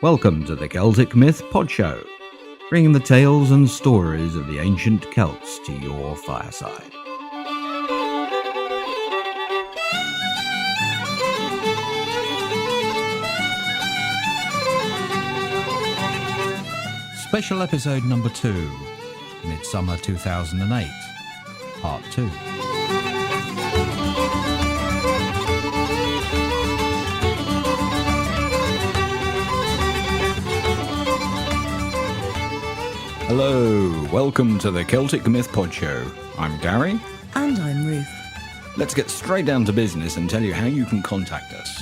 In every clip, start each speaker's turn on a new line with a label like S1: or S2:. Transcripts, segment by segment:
S1: Welcome to the Celtic Myth Pod Show, bringing the tales and stories of the ancient Celts to your fireside. Special episode number 2, Midsummer 2008, Part 2. Hello, welcome to the Celtic Myth Pod Show. I'm Gary.
S2: And I'm Ruth.
S1: Let's get straight down to business and tell you how you can contact us.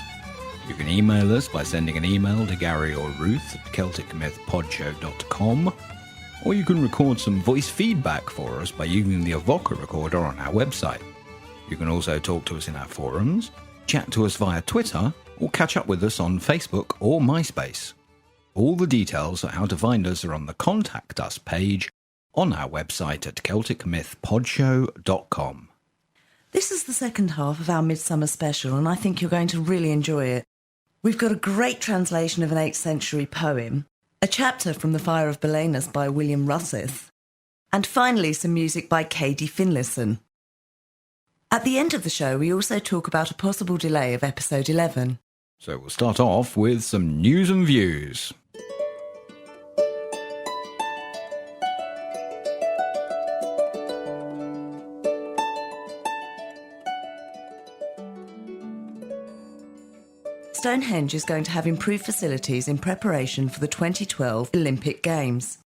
S1: You can email us by sending an email to Gary or Ruth at celticmythpodshow.com, or you can record some voice feedback for us by using the Evoca recorder on our website. You can also talk to us in our forums, chat to us via Twitter, or catch up with us on Facebook or MySpace. All the details of how to find us are on the Contact Us page on our website at celticmythpodshow.com.
S2: This is the second half of our Midsummer special, and I think you're going to really enjoy it. We've got a great translation of an 8th century poem, a chapter from the Fire of Belenus by William Russeth, and finally some music by Cady Finlayson. At the end of the show, we also talk about a possible delay of episode 11.
S1: So we'll start off with some news and views.
S2: Stonehenge is going to have improved facilities in preparation for the 2012 Olympic Games.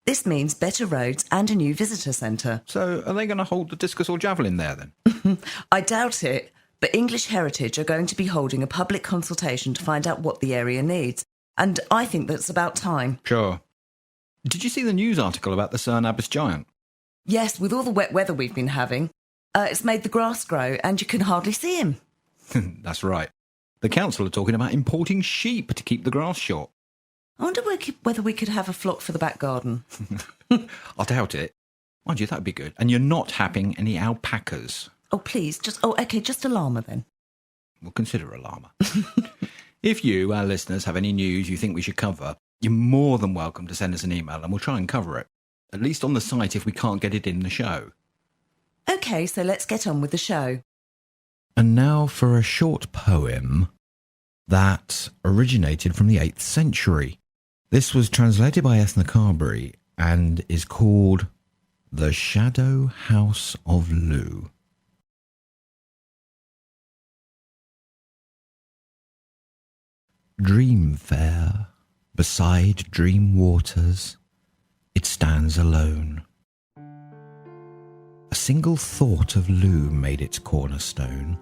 S2: This means better roads and a new visitor centre.
S1: So are they going to hold the discus or javelin there then?
S2: I doubt it, but English Heritage are going to be holding a public consultation to find out what the area needs, and I think that's about time.
S1: Sure. Did you see the news article about the Cerne Abbas giant?
S2: Yes, with all the wet weather we've been having, it's made the grass grow and you can hardly see him.
S1: That's right. The council are talking about importing sheep to keep the grass short.
S2: I wonder whether we could have a flock for the back garden.
S1: I doubt it. Mind you, that'd be good. And you're not having any alpacas.
S2: Oh, please, just a llama then.
S1: We'll consider a llama. If you, our listeners, have any news you think we should cover, you're more than welcome to send us an email and we'll try and cover it. At least on the site if we can't get it in the show.
S2: OK, so let's get on with the show.
S1: And now for a short poem that originated from the 8th century. This was translated by Ethna Carberry and is called The Shadow House of Lugh. Dream fair, beside dream waters, it stands alone. A single thought of Lugh made its cornerstone.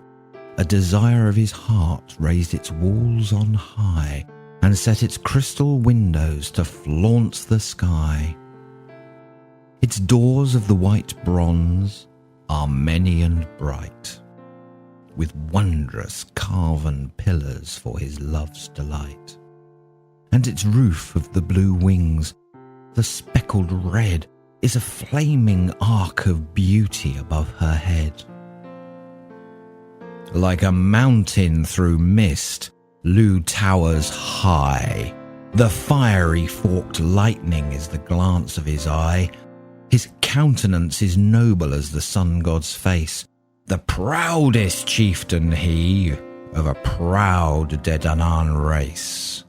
S1: A desire of his heart raised its walls on high and set its crystal windows to flaunt the sky. Its doors of the white bronze are many and bright, with wondrous carven pillars for his love's delight. And its roof of the blue wings, the speckled red, is a flaming arc of beauty above her head. Like a mountain through mist, Lugh towers high. The fiery forked lightning is the glance of his eye. His countenance is noble as the sun god's face. The proudest chieftain he of a proud Danaan race.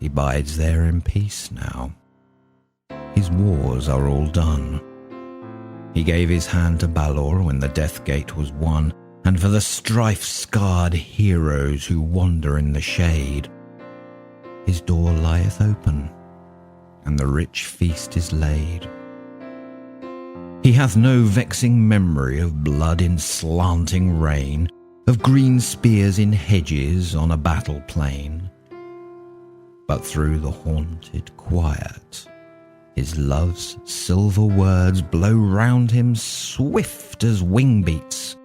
S1: He bides there in peace now. His wars are all done. He gave his hand to Balor when the death gate was won, and for the strife-scarred heroes who wander in the shade, his door lieth open, and the rich feast is laid. He hath no vexing memory of blood in slanting rain, of green spears in hedges on a battle plain. But through the haunted quiet, his love's silver words blow round him swift as wing beats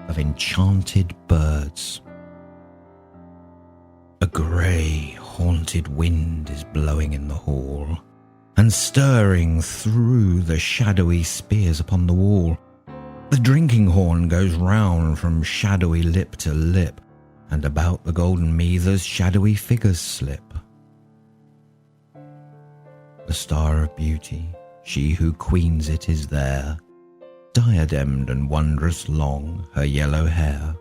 S1: of enchanted birds. A grey, haunted wind is blowing in the hall, and stirring through the shadowy spears upon the wall. The drinking horn goes round from shadowy lip to lip, and about the golden Meathers shadowy figures slip. The star of beauty, she who queens it, is there, diademed and wondrous long, her yellow hair.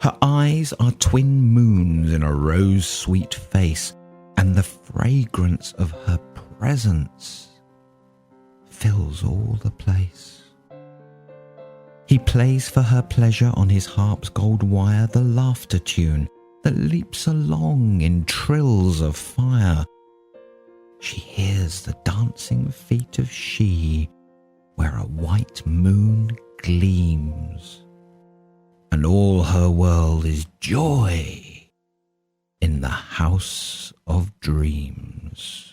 S1: Her eyes are twin moons in a rose-sweet face, and the fragrance of her presence fills all the place. He plays for her pleasure on his harp's gold wire the laughter tune that leaps along in trills of fire. She hears the dancing feet of she, where a white moon gleams, and all her world is joy in the house of dreams.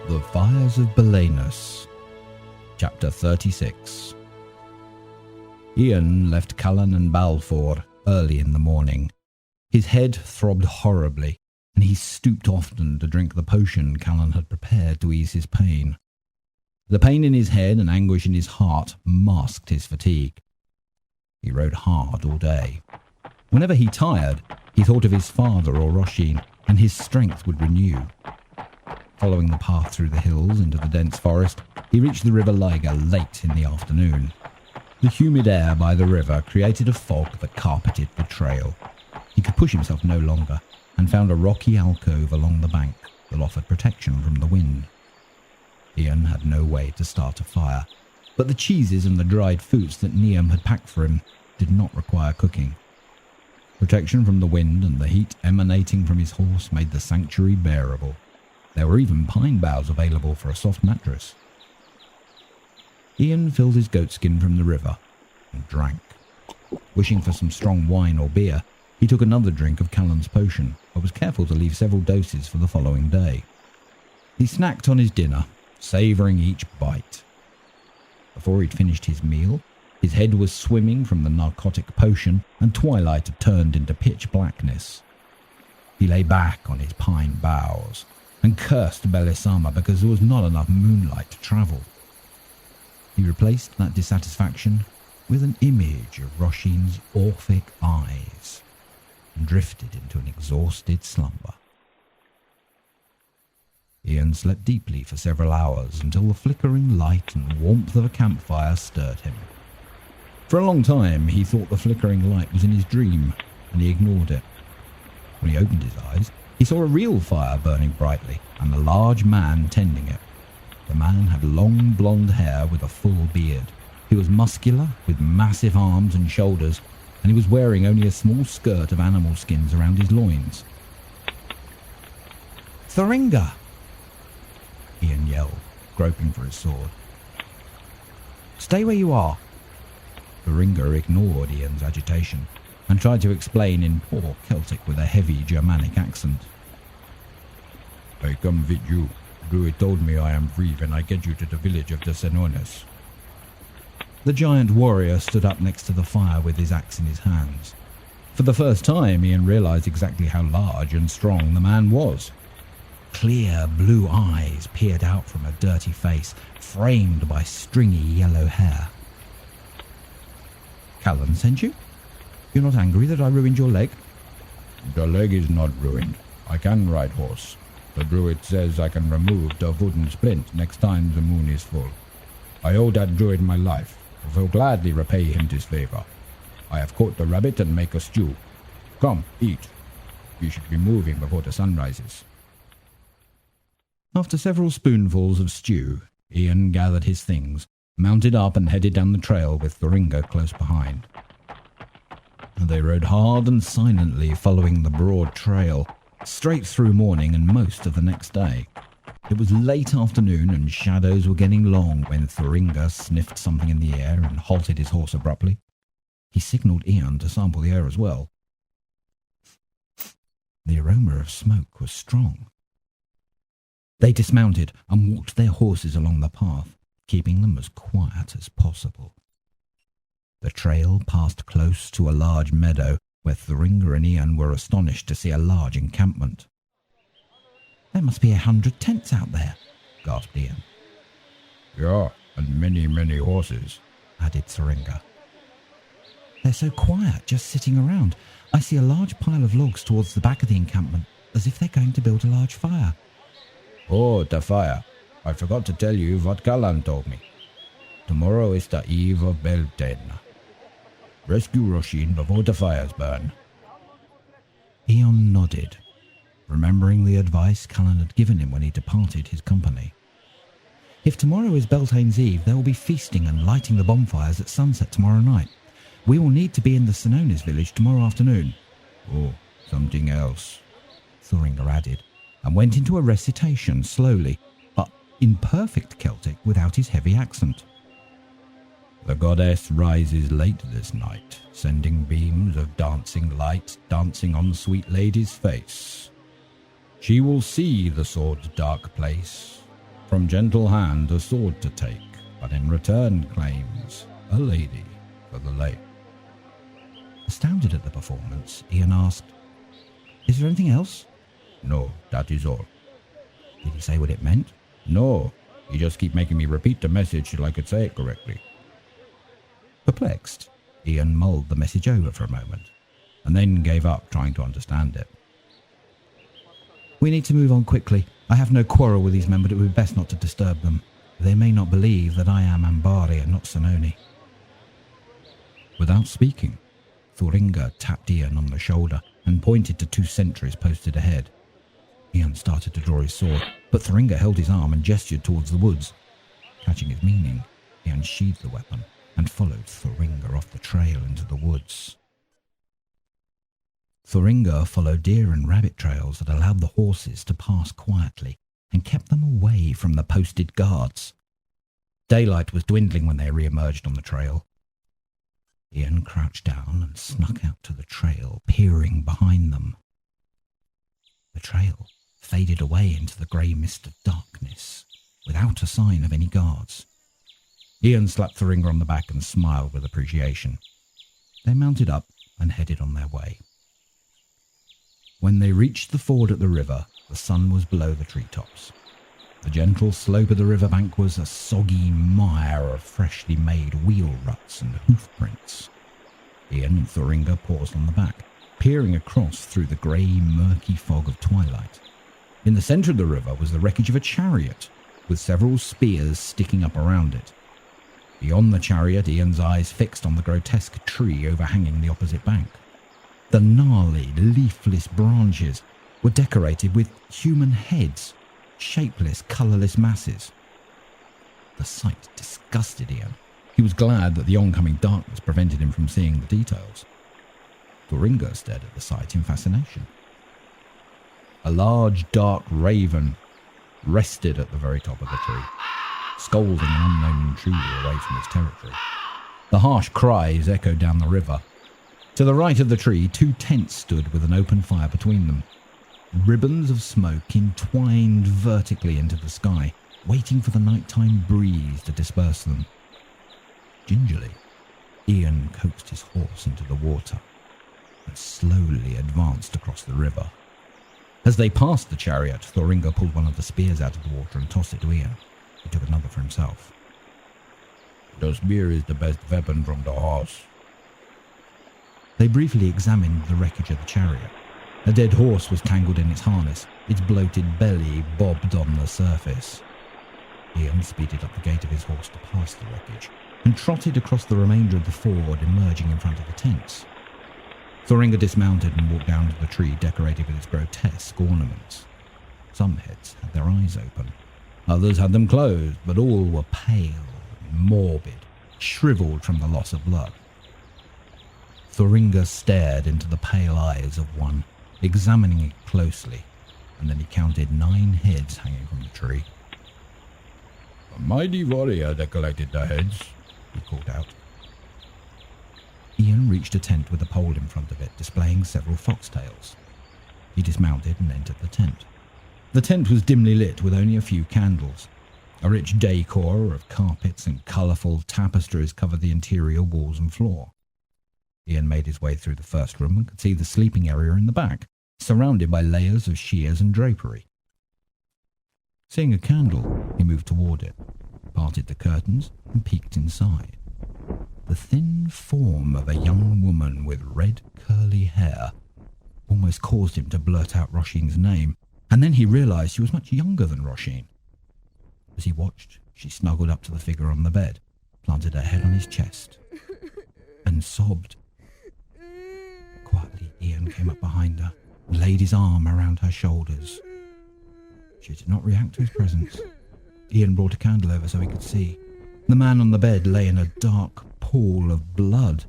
S1: The Fires of Belenus, Chapter 36. Ian left Callan and Balfour early in the morning. His head throbbed horribly, and he stooped often to drink the potion Callan had prepared to ease his pain. The pain in his head and anguish in his heart masked his fatigue. He rode hard all day. Whenever he tired, he thought of his father or Roisin, and his strength would renew. Following the path through the hills into the dense forest, he reached the river Liger late in the afternoon. The humid air by the river created a fog that carpeted the trail. He could push himself no longer, and found a rocky alcove along the bank that offered protection from the wind. Ian had no way to start a fire, but the cheeses and the dried fruits that Niamh had packed for him did not require cooking. Protection from the wind and the heat emanating from his horse made the sanctuary bearable. There were even pine boughs available for a soft mattress. Ian filled his goatskin from the river and drank. Wishing for some strong wine or beer, he took another drink of Callan's potion, but was careful to leave several doses for the following day. He snacked on his dinner, savouring each bite. Before he'd finished his meal, his head was swimming from the narcotic potion, and twilight had turned into pitch blackness. He lay back on his pine boughs and cursed Belisama because there was not enough moonlight to travel. He replaced that dissatisfaction with an image of Roisin's Orphic eyes and drifted into an exhausted slumber. Ian slept deeply for several hours until the flickering light and warmth of a campfire stirred him. For a long time he thought the flickering light was in his dream, and he ignored it. When he opened his eyes, he saw a real fire burning brightly, and a large man tending it. The man had long blonde hair with a full beard. He was muscular, with massive arms and shoulders, and he was wearing only a small skirt of animal skins around his loins. "Thoringa!" Ian yelled, groping for his sword. "Stay where you are." Thoringa ignored Ian's agitation and tried to explain in poor Celtic with a heavy Germanic accent. "I come with you. Druid told me I am free when I get you to the village of the Senones." The giant warrior stood up next to the fire with his axe in his hands. For the first time, Ian realized exactly how large and strong the man was. Clear blue eyes peered out from a dirty face, framed by stringy yellow hair. "Callan sent you? You're not angry that I ruined your leg?" "The leg is not ruined. I can ride horse. The druid says I can remove the wooden splint next time the moon is full. I owe that druid my life. I will gladly repay him this favor. I have caught the rabbit and make a stew. Come, eat. We should be moving before the sun rises." After several spoonfuls of stew, Ian gathered his things, mounted up and headed down the trail with Thoringa close behind. They rode hard and silently, following the broad trail, straight through morning and most of the next day. It was late afternoon and shadows were getting long when Thoringa sniffed something in the air and halted his horse abruptly. He signalled Ian to sample the air as well. The aroma of smoke was strong. They dismounted and walked their horses along the path, keeping them as quiet as possible. The trail passed close to a large meadow where Thuringer and Ian were astonished to see a large encampment. "There must be 100 tents out there," gasped Ian.
S3: "Yeah, and many, many horses,"
S1: added Thuringer. "They're so quiet, just sitting around. I see a large pile of logs towards the back of the encampment, as if they're going to build a large fire."
S3: "Oh, the fire. I forgot to tell you what Callan told me. Tomorrow is the eve of Beltane. Rescue Roisin before the fires burn."
S1: Ian nodded, remembering the advice Callan had given him when he departed his company. "If tomorrow is Beltane's Eve, there will be feasting and lighting the bonfires at sunset tomorrow night. We will need to be in the Senones village tomorrow afternoon."
S3: "Oh, something else,"
S1: Thuringer added, and went into a recitation slowly, but in perfect Celtic without his heavy accent.
S3: "The goddess rises late this night, sending beams of dancing light dancing on sweet lady's face. She will see the sword's dark place, from gentle hand a sword to take, but in return claims a lady for the lake."
S1: Astounded at the performance, Ian asked, "Is there anything else?"
S3: "No, that is all."
S1: Did he say what it meant?
S3: "No, you just keep making me repeat the message till I could say it correctly."
S1: Perplexed, Ian mulled the message over for a moment, and then gave up trying to understand it. "We need to move on quickly. I have no quarrel with these men, but it would be best not to disturb them. They may not believe that I am Ambari and not Senoni."
S3: Without speaking,
S1: Thuringer tapped Ian on the shoulder and pointed to 2 sentries posted ahead. Ian started to draw his sword, but Thuringer held his arm and gestured towards the woods. Catching his meaning, Ian sheathed the weapon and followed Thuringer off the trail into the woods. Thuringer followed deer and rabbit trails that allowed the horses to pass quietly and kept them away from the posted guards. Daylight was dwindling when they re-emerged on the trail. Ian crouched down and snuck out to the trail, peering behind them. The trail faded away into the grey mist of darkness, without a sign of any guards. Ian slapped Thuringer on the back and smiled with appreciation. They mounted up and headed on their way. When they reached the ford at the river, the sun was below the treetops. The gentle slope of the riverbank was a soggy mire of freshly made wheel ruts and hoof prints. Ian and Thuringer paused on the back, peering across through the grey, murky fog of twilight. In the centre of the river was the wreckage of a chariot, with several spears sticking up around it. Beyond the chariot, Ian's eyes fixed on the grotesque tree overhanging the opposite bank. The gnarly, leafless branches were decorated with human heads, shapeless, colourless masses. The sight disgusted Ian. He was glad that the oncoming darkness prevented him from seeing the details. Thuringer stared at the sight in fascination. A large, dark raven rested at the very top of the tree, scolding an unknown intruder away from his territory. The harsh cries echoed down the river. To the right of the tree, 2 tents stood with an open fire between them. Ribbons of smoke entwined vertically into the sky, waiting for the nighttime breeze to disperse them. Gingerly, Ian coaxed his horse into the water and slowly advanced across the river. As they passed the chariot, Thuringer pulled one of the spears out of the water and tossed it to Ian. He took another for himself.
S3: "The spear is the best weapon from the horse."
S1: They briefly examined the wreckage of the chariot. A dead horse was tangled in its harness. Its bloated belly bobbed on the surface. Ian speeded up the gait of his horse to pass the wreckage and trotted across the remainder of the ford, emerging in front of the tents. Thuringer dismounted and walked down to the tree decorated with its grotesque ornaments. Some heads had their eyes open. Others had them closed, but all were pale, morbid, shriveled from the loss of blood. Thuringer stared into the pale eyes of one, examining it closely, and then he counted 9 heads hanging from the tree.
S3: "A mighty warrior that collected the heads,"
S1: he called out.
S3: Ian reached a tent with a pole in front of it, displaying several foxtails. He dismounted and entered the tent. The tent was dimly lit with only a few candles. A rich decor of carpets and colourful tapestries covered the interior walls and floor. Ian made his way through the first room and could see the sleeping area in the back, surrounded by layers of shears and drapery. Seeing a candle, he moved toward it, parted the curtains, and peeked inside. The thin form of a young woman with red curly hair almost caused him to blurt out Roisin's name, and then he realised she was much younger than Roisin. As he watched, she snuggled up to the figure on the bed, planted her head on his chest, and sobbed. Quietly, Ian came up behind her and laid his arm around her shoulders. She did not react to his presence. Ian brought a candle over so he could see. The man on the bed lay in a dark pool of blood.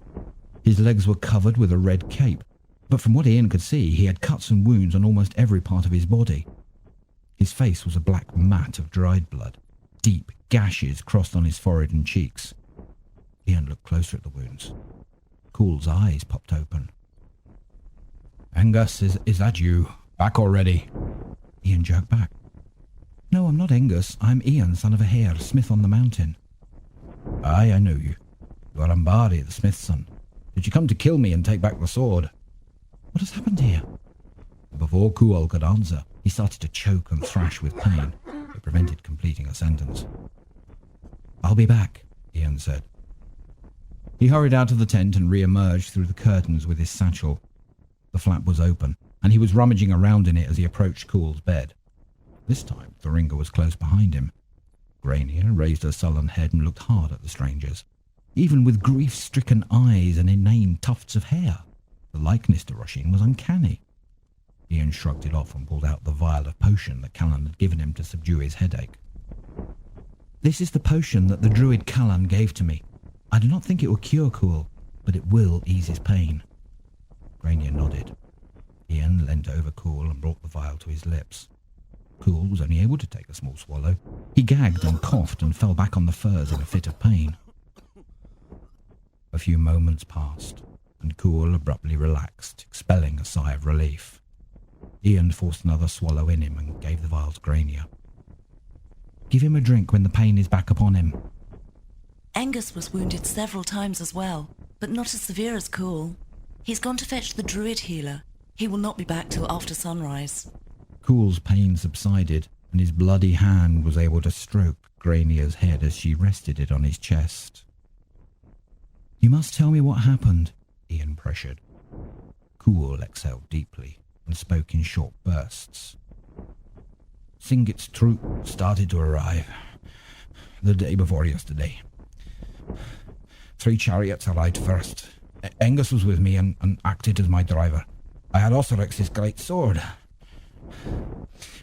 S3: His legs were covered with a red cape, but from what Ian could see, he had cuts and wounds on almost every part of his body. His face was a black mat of dried blood. Deep gashes crossed on his forehead and cheeks. Ian looked closer at the wounds. Cool's eyes popped open. "Angus, is that you? Back already?" Ian jerked back. "No, I'm not Angus. I'm Ian, son of a hare, smith on the mountain." "Aye, I know you. You are Ambari, the smith's son. Did you come to kill me and take back the sword?" "What has happened here?" Before Cool could answer, he started to choke and thrash with pain. It prevented completing a sentence. "I'll be back," Ian said. He hurried out of the tent and re-emerged through the curtains with his satchel. The flap was open, and he was rummaging around in it as he approached Cool's bed. This time, Thoringa was close behind him. Grania raised her sullen head and looked hard at the strangers, even with grief-stricken eyes and inane tufts of hair. The likeness to Roisin was uncanny. Ian shrugged it off and pulled out the vial of potion that Callan had given him to subdue his headache. "This is the potion that the druid Callan gave to me. I do not think it will cure Cool, but it will ease his pain." Grania nodded. Ian leant over Cool and brought the vial to his lips. Cool was only able to take a small swallow. He gagged and coughed and fell back on the furs in a fit of pain. A few moments passed, and Cool abruptly relaxed, expelling a sigh of relief. Ian forced another swallow in him and gave the vial to Grania. "Give him a drink when the pain is back upon him."
S2: Angus was wounded several times as well, but not as severe as Cool. He's gone to fetch the druid healer. He will not be back till after sunrise.
S3: Cool's pain subsided, and his bloody hand was able to stroke Grania's head as she rested it on his chest. "You must tell me what happened," Ian pressured. Cool exhaled deeply and spoke in short bursts. "Singet's troop started to arrive the day before yesterday. 3 chariots arrived first. Angus was with me and acted as my driver. I had Osirix's great sword.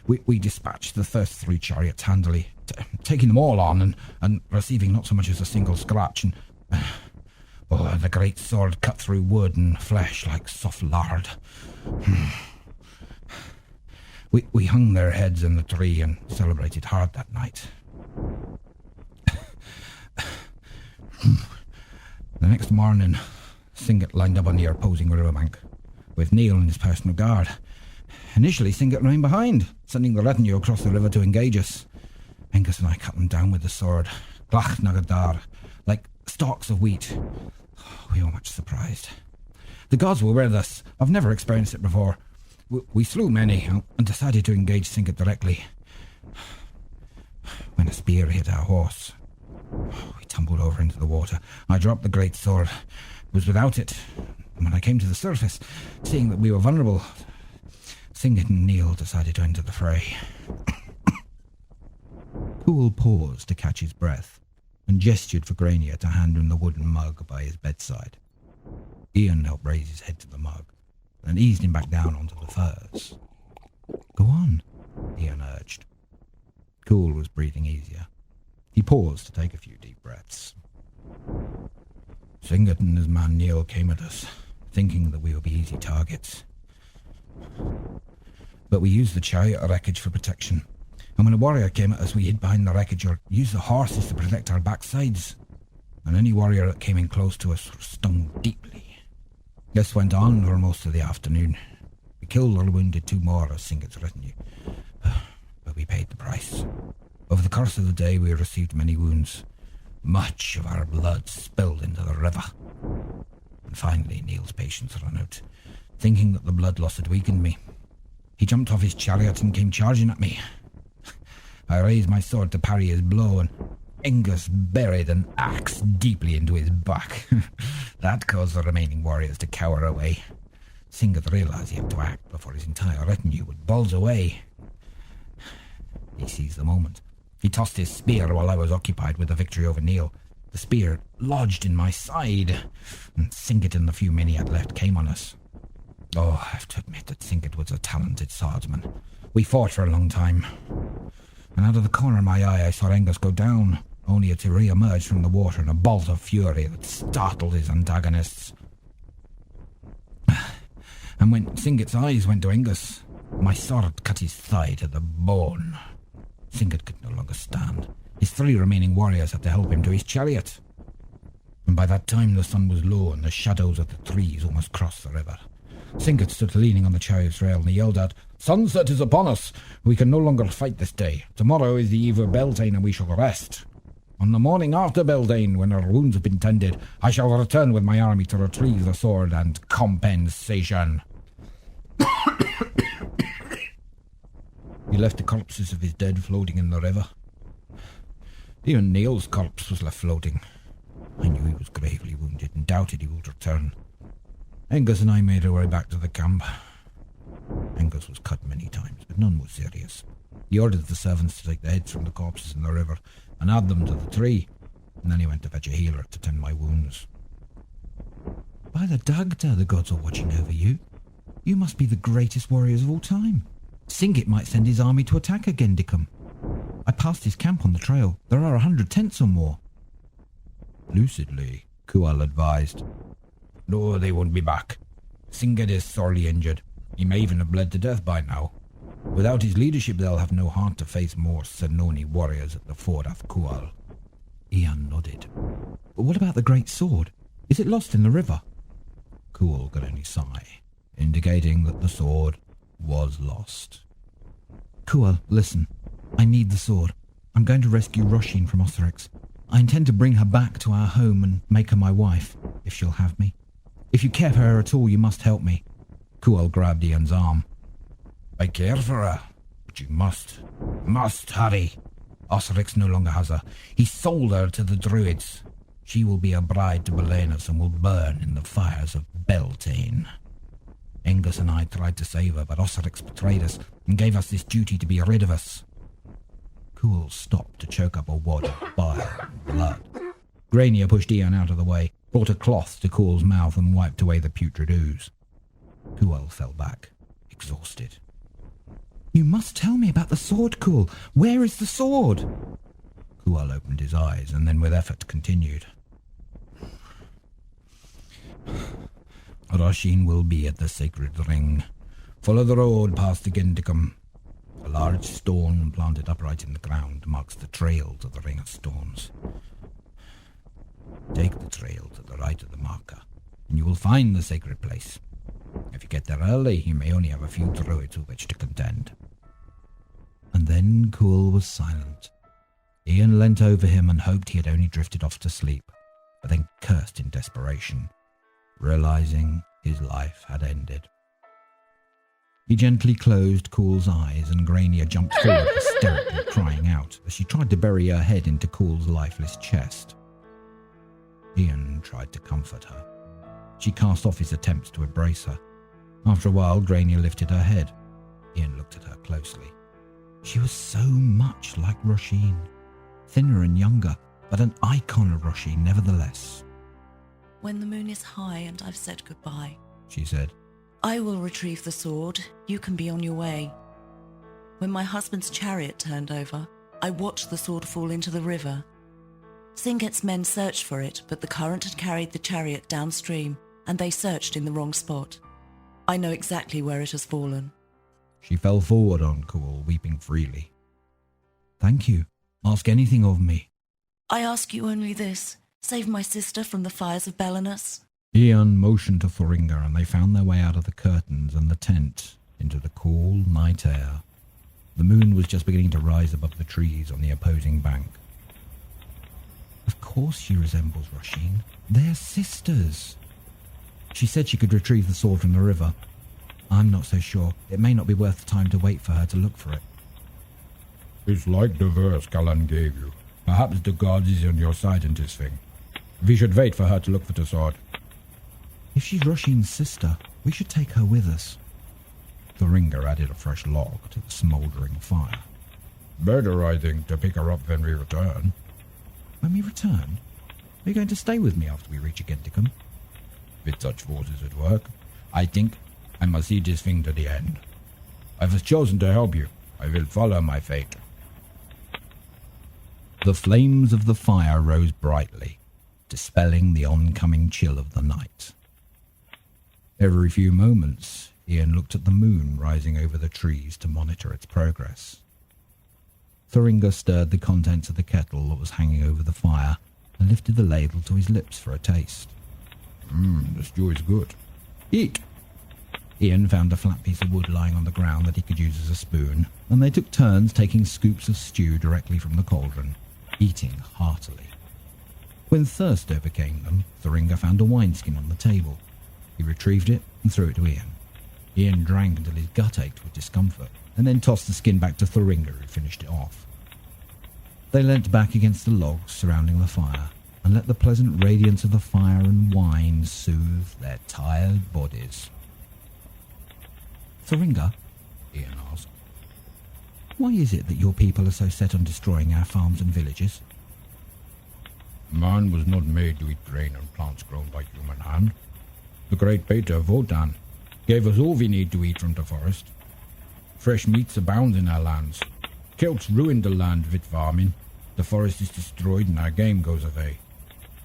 S3: We dispatched the first 3 chariots handily, taking them all on and receiving not so much as a single scratch. And the great sword cut through wood and flesh like soft lard. We hung their heads in the tree and celebrated hard that night. The next morning, Singet lined up on the opposing riverbank, with Neil in his personal guard. Initially, Singet remained behind, sending the retinue across the river to engage us. Angus and I cut them down with the sword, glach nagadar, like stalks of wheat. We were much surprised. The gods were with us. I've never experienced it before. We slew many and decided to engage Singet directly. When a spear hit our horse, we tumbled over into the water. I dropped the great sword. It was without it. And when I came to the surface, seeing that we were vulnerable, Singet and Neil decided to enter the fray. Cool paused to catch his breath and gestured for Grania to hand him the wooden mug by his bedside. Ian helped raise his head to the mug and eased him back down onto the furs. "Go on," Ian urged. Cool was breathing easier. He paused to take a few deep breaths. Singet and his man Neil came at us, thinking that we would be easy targets. But we used the chariot wreckage for protection, and when a warrior came at us, we hid behind the wreckage or used the horses to protect our backsides. and any warrior that came in close to us was stung deeply. This went on for most of the afternoon. We killed or wounded 2 more of Singet's retinue, but we paid the price. Over the course of the day we received many wounds. Much of our blood spilled into the river. And finally Neil's patience ran out, thinking that the blood loss had weakened me. He jumped off his chariot and came charging at me. I raised my sword to parry his blow, and Angus buried an axe deeply into his back. That caused the remaining warriors to cower away. Singet realised he had to act before his entire retinue would bulge away. He seized the moment. He tossed his spear while I was occupied with the victory over Neil. The spear lodged in my side, and Singet and the few men he had left came on us. Oh, I have to admit that Singet was a talented swordsman. We fought for a long time, and out of the corner of my eye I saw Angus go down, only to re-emerge from the water in a bolt of fury that startled his antagonists. And when Singet's eyes went to Angus, my sword cut his thigh to the bone. Singet could no longer stand. His 3 remaining warriors had to help him to his chariot. And by that time the sun was low and the shadows of the trees almost crossed the river. Singet stood leaning on the chariot's rail and he yelled out, "Sunset is upon us! We can no longer fight this day. Tomorrow is the eve of Beltane and we shall rest. On the morning after Beltane, when our wounds have been tended, I shall return with my army to retrieve the sword and compensation." He left the corpses of his dead floating in the river. Even Neil's corpse was left floating. I knew he was gravely wounded and doubted he would return. Angus and I made our way back to the camp. Angus was cut many times, but none was serious. He ordered the servants to take the heads from the corpses in the river and add them to the tree, and then he went to fetch a healer to tend my wounds.
S1: By the Dagda, the gods are watching over you. You must be the greatest warriors of all time. Singet might send his army to attack Agendicum. I passed his camp on the trail. There are 100 tents or more.
S3: Lucidly, Kual advised. No, they won't be back. Singet is sorely injured. He may even have bled to death by now. Without his leadership, they'll have no heart to face more Senoni warriors at the ford of Kual.
S1: Ian nodded. But what about the great sword? Is it lost in the river?
S3: Kual could only sigh, indicating that the sword was lost.
S1: Kual, listen. I need the sword. I'm going to rescue Roisin from Otherix. I intend to bring her back to our home and make her my wife, if she'll have me. If you care for her at all, you must help me.
S3: Kual grabbed Ian's arm. I care for her, but you must hurry. Otherix no longer has her. He sold her to the Druids. She will be a bride to Belenus and will burn in the fires of Beltane. Angus and I tried to save her, but Otherix betrayed us and gave us this duty to be rid of us. Kual stopped to choke up a wad of bile and blood. Grania pushed Ian out of the way, brought a cloth to Kual's mouth and wiped away the putrid ooze. Kual fell back, exhausted.
S1: You must tell me about the sword, Kual. Where is the sword?
S3: Kual opened his eyes and then with effort continued. Roisin will be at the sacred ring. Follow the road past the Gendicum. A large stone planted upright in the ground marks the trail to the ring of stones. Take the trail to the right of the marker, and you will find the sacred place. If you get there early, you may only have a few druids with which to contend.
S1: And then Kual was silent.
S3: Ian leant over him and hoped he had only drifted off to sleep, but then cursed in desperation, realizing his life had ended. He gently closed Kual's eyes, and Grania jumped forward, hysterically crying out as she tried to bury her head into Kual's lifeless chest. Ian tried to comfort her. She cast off his attempts to embrace her. After a while, Grania lifted her head. Ian looked at her closely. She was so much like Roisin, thinner and younger, but an icon of Roisin nevertheless.
S2: When the moon is high and I've said goodbye,
S3: she said,
S2: I will retrieve the sword. You can be on your way. When my husband's chariot turned over, I watched the sword fall into the river. Singet's men searched for it, but the current had carried the chariot downstream, and they searched in the wrong spot. I know exactly where it has fallen.
S3: She fell forward on Kual, weeping freely. Thank you. Ask anything of me.
S2: I ask you only this. Save my sister from the fires of Belenus.
S3: Ian motioned to Thoringa, and they found their way out of the curtains and the tent into the cool night air. The moon was just beginning to rise above the trees on the opposing bank. Of course she resembles Roisin. They're sisters. She said she could retrieve the sword from the river. I'm not so sure. It may not be worth the time to wait for her to look for it.
S4: It's like the verse Callan gave you. Perhaps the gods is on your side in this thing. We should wait for her to look for the sword.
S3: If she's Roisin's sister, we should take her with us. Thoringa added a fresh log to the smouldering fire.
S4: Better, I think, to pick her up when we return.
S3: When we return? Are you going to stay with me after we reach Agenticum?
S4: With such forces at work, I think I must see this thing to the end. I was chosen to help you. I will follow my fate.
S3: The flames of the fire rose brightly, dispelling the oncoming chill of the night. Every few moments, Ian looked at the moon rising over the trees to monitor its progress. Thoringa stirred the contents of the kettle that was hanging over the fire and lifted the ladle to his lips for a taste.
S4: The stew is good.
S3: Eat! Ian found a flat piece of wood lying on the ground that he could use as a spoon, and they took turns taking scoops of stew directly from the cauldron, eating heartily. When thirst overcame them, Thoringa found a wineskin on the table. He retrieved it and threw it to Ian. Ian drank until his gut ached with discomfort, and then tossed the skin back to Thoringa, who finished it off. They leant back against the logs surrounding the fire, and let the pleasant radiance of the fire and wine soothe their tired bodies. Thoringa, Ian asked, why is it that your people are so set on destroying our farms and villages?
S4: Man was not made to eat grain and plants grown by human hand. The great Pater Wotan gave us all we need to eat from the forest. Fresh meats abound in our lands. Celts ruined the land with farming. The forest is destroyed and our game goes away.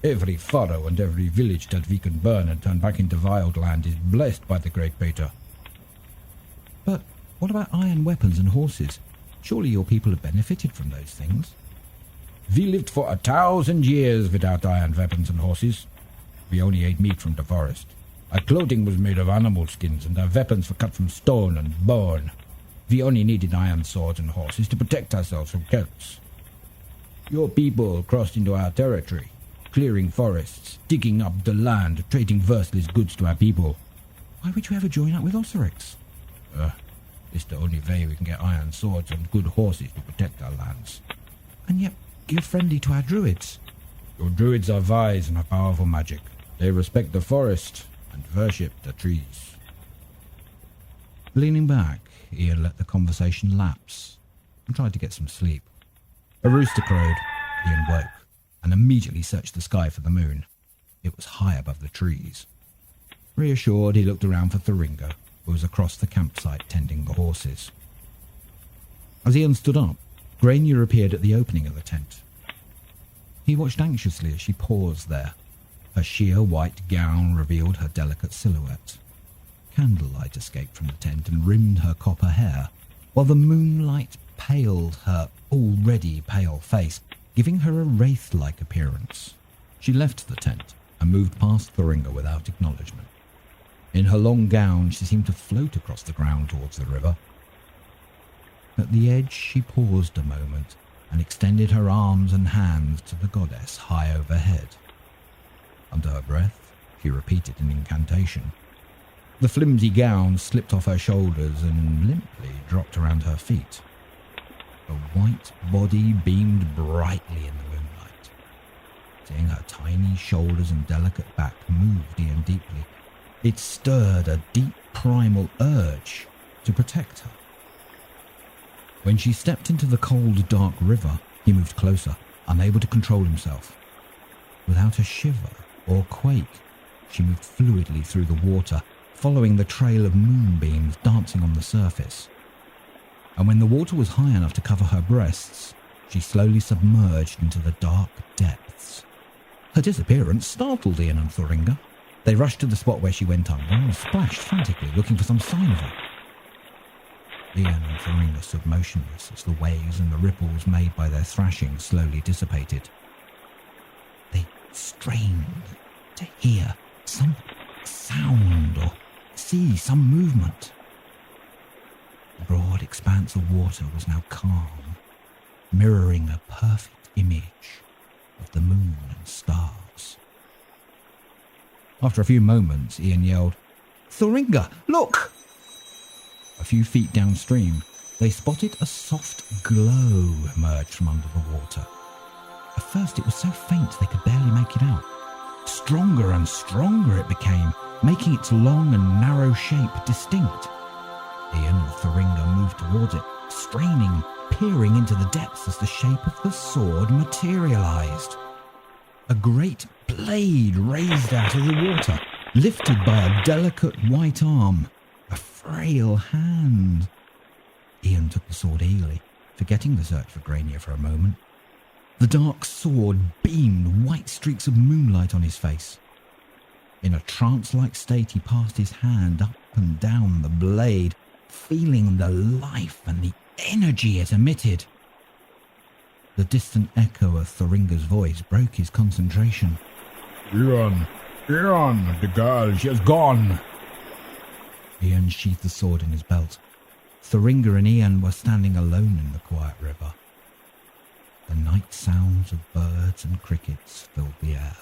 S4: Every furrow and every village that we can burn and turn back into wild land is blessed by the great Pater.
S3: But what about iron weapons and horses? Surely your people have benefited from those things.
S4: We lived for 1,000 years without iron weapons and horses. We only ate meat from the forest. Our clothing was made of animal skins, and our weapons were cut from stone and bone. We only needed iron swords and horses to protect ourselves from Celts. Your people crossed into our territory, clearing forests, digging up the land, trading worthless goods to our people.
S3: Why would you ever join up with Osirix?
S4: It's the only way we can get iron swords and good horses to protect our lands.
S3: And yet you're friendly to our druids.
S4: Your druids are wise and have powerful magic. They respect the forest and worship the trees.
S3: Leaning back, Ian let the conversation lapse and tried to get some sleep. A rooster crowed. Ian woke and immediately searched the sky for the moon. It was high above the trees. Reassured, he looked around for Thoringa, who was across the campsite tending the horses. As Ian stood up, Grania appeared at the opening of the tent. He watched anxiously as she paused there. Her sheer white gown revealed her delicate silhouette. Candlelight escaped from the tent and rimmed her copper hair, while the moonlight paled her already pale face, giving her a wraith-like appearance. She left the tent and moved past Thoringa without acknowledgement. In her long gown, she seemed to float across the ground towards the river. At the edge, she paused a moment and extended her arms and hands to the goddess high overhead. Under her breath, she repeated an incantation. The flimsy gown slipped off her shoulders and limply dropped around her feet. Her white body beamed brightly in the moonlight. Seeing her tiny shoulders and delicate back moved Ian deeply. It stirred a deep primal urge to protect her. When she stepped into the cold, dark river, he moved closer, unable to control himself. Without a shiver or quake, she moved fluidly through the water, following the trail of moonbeams dancing on the surface. And when the water was high enough to cover her breasts, she slowly submerged into the dark depths. Her disappearance startled Ian and Thoringa. They rushed to the spot where she went under and splashed frantically, looking for some sign of her. Ian and Thoringa stood motionless as the waves and the ripples made by their thrashing slowly dissipated. They stopped.
S1: strained to hear some sound or see some movement. The broad expanse of water was now calm, mirroring a perfect image of the moon and stars. After a few moments, Ian yelled, "Thoringa, look!" A few feet downstream, they spotted a soft glow emerge from under the water. At first it was so faint they could barely make it out. Stronger and stronger it became, making its long and narrow shape distinct. Ian and Thoringa moved towards it, straining, peering into the depths as the shape of the sword materialized. A great blade raised out of the water, lifted by a delicate white arm, a frail hand. Ian took the sword eagerly, forgetting the search for Grania for a moment. The dark sword beamed white streaks of moonlight on his face. In a trance-like state, he passed his hand up and down the blade, feeling the life and the energy it emitted. The distant echo of Thoringa's voice broke his concentration.
S4: Ian, the girl, she has gone.
S1: Ian sheathed the sword in his belt. Thoringa and Ian were standing alone in the quiet river. The night sounds of birds and crickets filled the air.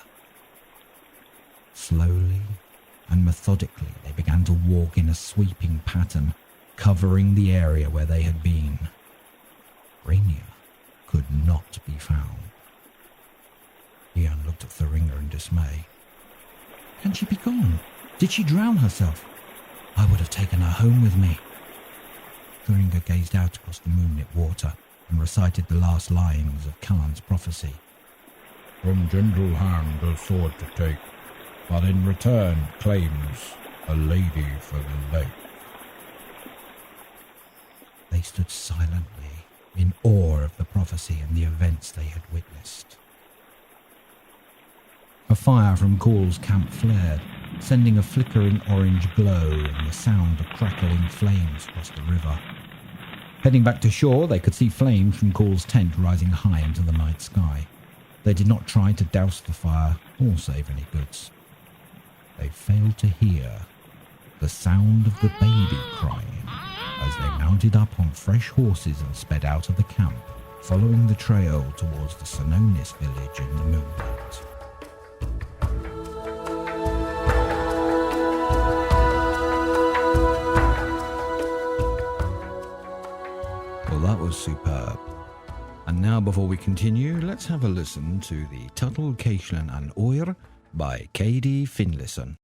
S1: Slowly and methodically they began to walk in a sweeping pattern, covering the area where they had been. Grania could not be found. Ian looked at Thoringa in dismay. Can she be gone? Did she drown herself? I would have taken her home with me. Thoringa gazed out across the moonlit water and recited the last lines of Callan's prophecy.
S4: From gentle hand a sword to take, but in return claims a lady for the lake.
S1: They stood silently, in awe of the prophecy and the events they had witnessed. A fire from Call's camp flared, sending a flickering orange glow and the sound of crackling flames across the river. Heading back to shore, they could see flames from Call's tent rising high into the night sky. They did not try to douse the fire or save any goods. They failed to hear the sound of the baby crying as they mounted up on fresh horses and sped out of the camp, following the trail towards the Sononis village in the moonlight. Well, that was superb. And now, before we continue, let's have a listen to the Tuttle, Caislean and Oir by Cady Finlayson.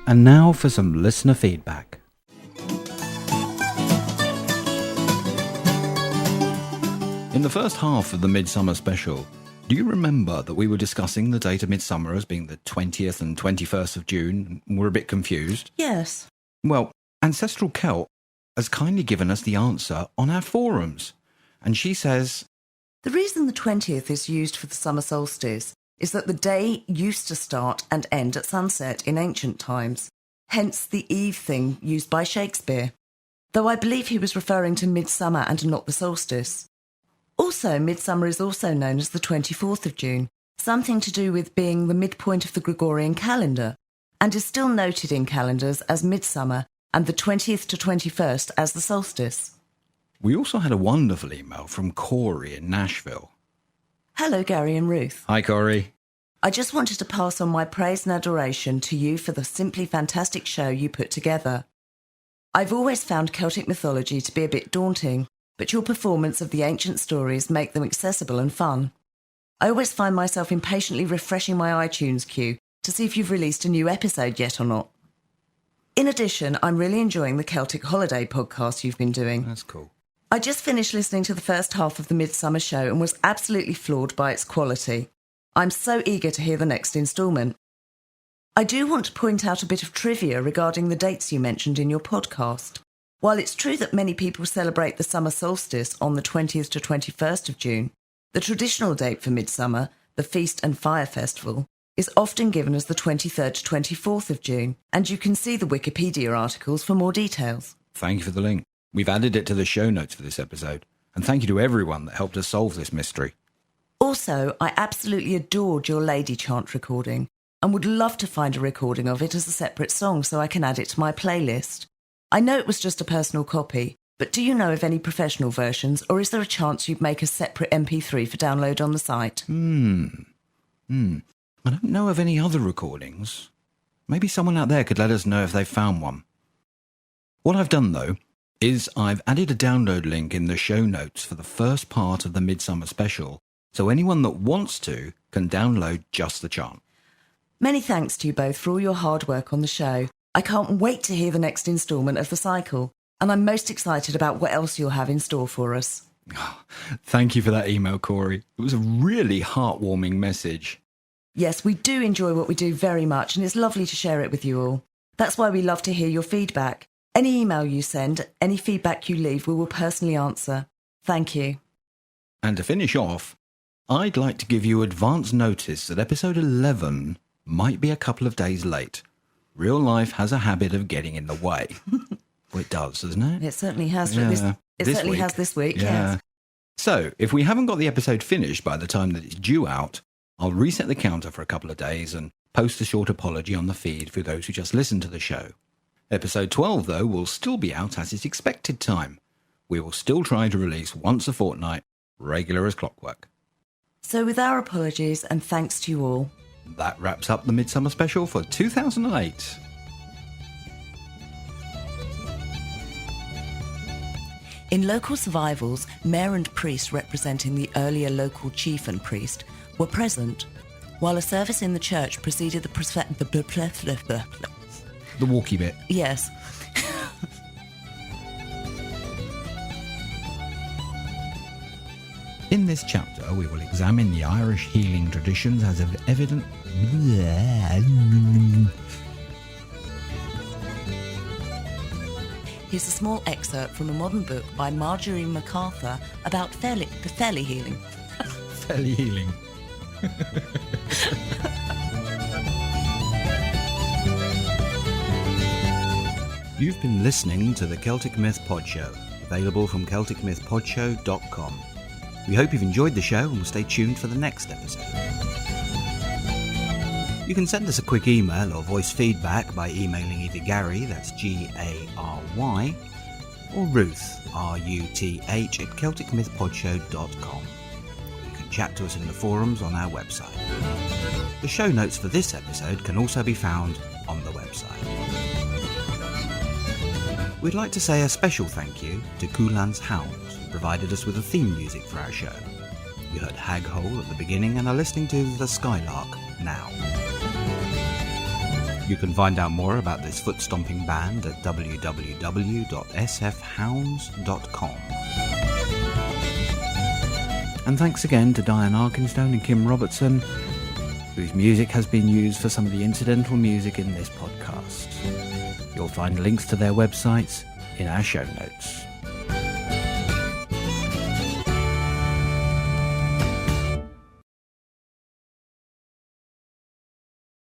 S1: And now for some listener feedback. In the first half of the Midsummer special, do you remember that we were discussing the date of Midsummer as being the 20th and 21st of June and we're a bit confused?
S2: Yes.
S1: Well, Ancestral Celt has kindly given us the answer on our forums. And she says,
S2: The reason the 20th is used for the summer solstice is that the day used to start and end at sunset in ancient times, hence the eve thing used by Shakespeare, though I believe he was referring to midsummer and not the solstice. Also, midsummer is also known as the 24th of June, something to do with being the midpoint of the Gregorian calendar, and is still noted in calendars as midsummer and the 20th to 21st as the solstice.
S1: We also had a wonderful email from Corey in Nashville.
S2: Hello, Gary and Ruth.
S1: Hi, Corey.
S2: I just wanted to pass on my praise and adoration to you for the simply fantastic show you put together. I've always found Celtic mythology to be a bit daunting, but your performance of the ancient stories make them accessible and fun. I always find myself impatiently refreshing my iTunes queue to see if you've released a new episode yet or not. In addition, I'm really enjoying the Celtic Holiday podcast you've been doing.
S1: That's cool.
S2: I just finished listening to the first half of the Midsummer show and was absolutely floored by its quality. I'm so eager to hear the next instalment. I do want to point out a bit of trivia regarding the dates you mentioned in your podcast. While it's true that many people celebrate the summer solstice on the 20th to 21st of June, the traditional date for Midsummer, the Feast and Fire Festival, is often given as the 23rd to 24th of June, and you can see the Wikipedia articles for more details.
S1: Thank you for the link. We've added it to the show notes for this episode, and thank you to everyone that helped us solve this mystery.
S2: Also, I absolutely adored your Lady Chant recording, and would love to find a recording of it as a separate song so I can add it to my playlist. I know it was just a personal copy, but do you know of any professional versions, or is there a chance you'd make a separate MP3 for download on the site?
S1: I don't know of any other recordings. Maybe someone out there could let us know if they've found one. What I've done, though, is I've added a download link in the show notes for the first part of the Midsummer special, so anyone that wants to can download just the chant.
S2: Many thanks to you both for all your hard work on the show. I can't wait to hear the next instalment of the cycle, and I'm most excited about what else you'll have in store for us.
S1: Thank you for that email, Corey. It was a really heartwarming message.
S2: Yes, we do enjoy what we do very much, and it's lovely to share it with you all. That's why we love to hear your feedback. Any email you send, any feedback you leave, we will personally answer. Thank you.
S1: And to finish off, I'd like to give you advance notice that episode 11 might be a couple of days late. Real life has a habit of getting in the way. Well, it does, doesn't it?
S2: It certainly has.
S1: Yeah,
S2: It certainly has this week,
S1: yeah.
S2: yes.
S1: So, if we haven't got the episode finished by the time that it's due out, I'll reset the counter for a couple of days and post a short apology on the feed for those who just listened to the show. Episode 12, though, will still be out at its expected time. We will still try to release once a fortnight, regular as clockwork.
S2: So with our apologies and thanks to you all,
S1: That wraps up the Midsummer Special for 2008.
S2: in local survivals, mayor and priest representing the earlier local chief and priest were present, while a service in the church preceded the
S1: The walkie bit.
S2: Yes.
S1: In this chapter, we will examine the Irish healing traditions as evident.
S2: Here's a small excerpt from a modern book by Marjorie MacArthur about fairly healing.
S1: Fairly healing. You've been listening to the Celtic Myth Pod Show, available from CelticMythPodShow.com. We hope you've enjoyed the show and will stay tuned for the next episode. You can send us a quick email or voice feedback by emailing either Gary, that's Gary, or Ruth, Ruth, at CelticMythPodShow.com. You can chat to us in the forums on our website. The show notes for this episode can also be found on the website. We'd like to say a special thank you to Kulan's Hounds, who provided us with the theme music for our show. You heard Hag Hole at the beginning and are listening to The Skylark now. You can find out more about this foot-stomping band at www.sfhounds.com. And thanks again to Diane Arkinstone and Kim Robertson, whose music has been used for some of the incidental music in this podcast. You'll find links to their websites in our show notes.